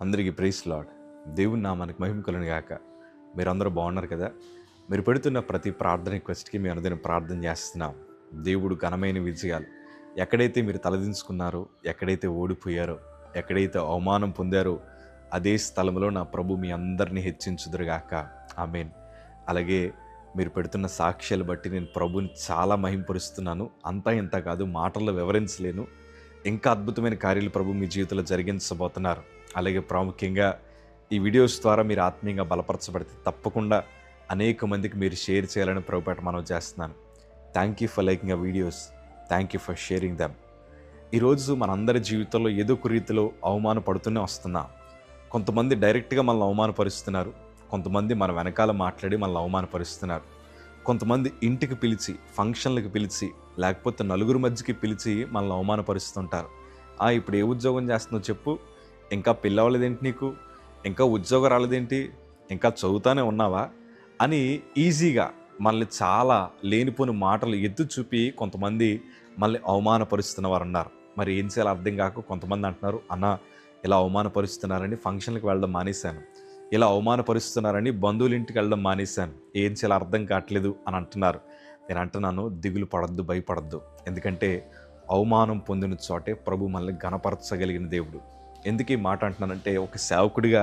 అందరికీ praise lord. దేవుని నామానికి మహిమ కలుగును గాక. మీరందరూ బాగున్నారు కదా? మీరు పెడుతున్న ప్రతి ప్రార్థన రిక్వెస్ట్కి మీ అనుదిన ప్రార్థన చేస్తున్నాం. దేవుడు ఘనమైన విజయాలు, ఎక్కడైతే మీరు తలదించుకున్నారో, ఎక్కడైతే ఓడిపోయారో, ఎక్కడైతే అవమానం పొందారో అదే స్థలంలో నా ప్రభు మీ అందరినీ హెచ్చించుదురుగాక. ఆమేన్. అలాగే మీరు పెడుతున్న సాక్ష్యాలు బట్టి నేను ప్రభుని చాలా మహింపరుస్తున్నాను. అంతా ఇంత కాదు, మాటల్లో వివరించలేను. ఇంకా అద్భుతమైన కార్యాలు ప్రభు మీ జీవితంలో జరిగించబోతున్నారు. అలాగే ప్రాముఖ్యంగా ఈ వీడియోస్ ద్వారా మీరు ఆత్మీయంగా బలపరచబడితే తప్పకుండా అనేక మందికి మీరు షేర్ చేయాలని ప్రభుపేట మనం చేస్తున్నాను. థ్యాంక్ యూ ఫర్ లైకింగ్ ఆ videos. Thank you for sharing them. ఈరోజు మనందరి జీవితంలో ఏదో ఒక రీతిలో అవమానపడుతూనే వస్తున్నాం. కొంతమంది డైరెక్ట్గా మనల్ని అవమానపరుస్తున్నారు. కొంతమంది మన వెనకాల మాట్లాడి మనల్ని అవమానపరుస్తున్నారు. కొంతమంది ఇంటికి పిలిచి, ఫంక్షన్లకు పిలిచి, లేకపోతే నలుగురు మధ్యకి పిలిచి మనల్ని అవమానపరుస్తుంటారు. ఇప్పుడు ఏ ఉద్యోగం చేస్తున్నావు చెప్పు, ఇంకా పెళ్ళి అవ్వలేదేంటి నీకు, ఇంకా ఉద్యోగం రాలేదేంటి, ఇంకా చదువుతానే ఉన్నావా అని ఈజీగా మనల్ని చాలా లేనిపోని మాటలు ఎత్తు చూపి కొంతమంది మళ్ళీ అవమానపరుస్తున్న వారు ఉన్నారు. మరి ఏం చేయాలో అర్థం కాక కొంతమంది అంటున్నారు, అన్న ఇలా అవమానపరుస్తున్నారని ఫంక్షన్లకు వెళ్ళడం మానేశాను, ఇలా అవమానపరుస్తున్నారని బంధువుల ఇంటికి వెళ్ళడం మానేశాను, ఏం చేయాలో అర్థం కావట్లేదు అని అంటున్నారు. నేను అంటున్నాను, దిగులు పడద్దు, భయపడద్దు. ఎందుకంటే అవమానం పొందిన చోటే ప్రభు మనల్ని ఘనపరచగలిగిన దేవుడు. ఎందుకు ఈ మాట అంటున్నానంటే, ఒక సేవకుడిగా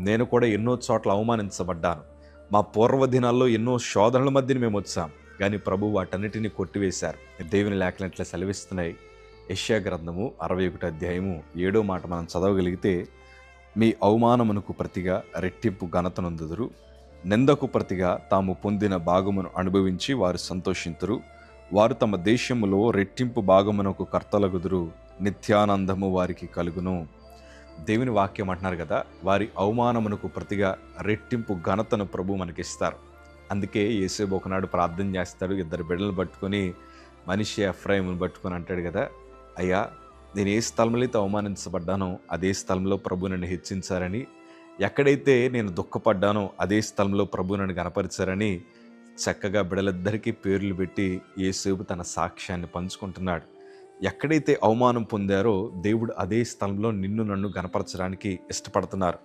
నేను కూడా ఎన్నో చోట్ల అవమానించబడ్డాను. మా పూర్వ దినాల్లో ఎన్నో శోధనల మధ్యన మేము వచ్చాం, కానీ ప్రభు వాటన్నిటిని కొట్టివేశారు. దేవుని లేఖలు ఇట్లా సెలవిస్తున్నాయి. యెషయా గ్రంథము 61 అధ్యాయము 7వ మాట మనం చదవగలిగితే, మీ అవమానమునకు ప్రతిగా రెట్టింపు ఘనతనందుదురు, నిందకు ప్రతిగా తాము పొందిన భాగమును అనుభవించి వారు సంతోషింతురు. వారు తమ దేశములో రెట్టింపు భాగమునకు కర్తలగుదురు, నిత్యానందము వారికి కలుగును. దేవుని వాక్యం అంటున్నారు కదా, వారి అవమానమునకు ప్రతిగా రెట్టింపు ఘనతను ప్రభు మనకిస్తారు. అందుకే యేసేపు ఒకనాడు ప్రార్థన చేస్తాడు, 2 బిడ్డలు పట్టుకొని, మనిషి ఎఫ్రాయిమును పట్టుకొని అంటాడు కదా, అయ్యా నేను ఏ స్థలంలో అయితే అవమానించబడ్డానో అదే స్థలంలో ప్రభు నన్ను హెచ్చించారని, ఎక్కడైతే నేను దుఃఖపడ్డానో అదే స్థలంలో ప్రభు నన్ను గణపరిచారని చక్కగా బిడ్డలిద్దరికీ పేర్లు పెట్టి యేసేపు తన సాక్ష్యాన్ని పంచుకుంటున్నాడు. ఎక్కడైతే అవమానం పొందారో దేవుడు అదే స్థలంలో నిన్ను నన్ను గణపరచడానికి ఇష్టపడుతున్నారు.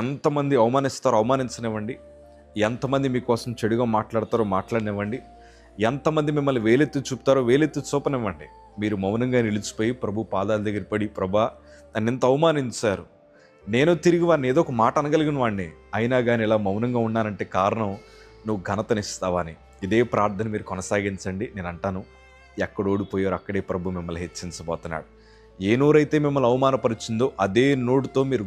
ఎంతమంది అవమానిస్తారో అవమానించనివ్వండి, ఎంతమంది మీకోసం చెడుగా మాట్లాడతారో మాట్లాడనివ్వండి, ఎంతమంది మిమ్మల్ని వేలెత్తి చూపుతారో వేలెత్తి చూపనివ్వండి. మీరు మౌనంగా నిలిచిపోయి ప్రభు పాదాల దగ్గర పడి, ప్రభా నన్ను ఎంత అవమానించారు, నేను తిరిగి వాడిని ఏదో ఒక మాట అనగలిగిన వాడిని, అయినా కానీ ఇలా మౌనంగా ఉన్నానంటే కారణం నువ్వు ఘనతనిస్తావని. ఇదే ప్రార్థన మీరు కొనసాగించండి. నేను అంటాను, ఎక్కడ ఓడిపోయారో అక్కడే ప్రభు మిమ్మల్ని హెచ్చించబోతున్నాడు. ఏ నోరైతే మిమ్మల్ని అవమానపరిచిందో అదే నోటితో మీరు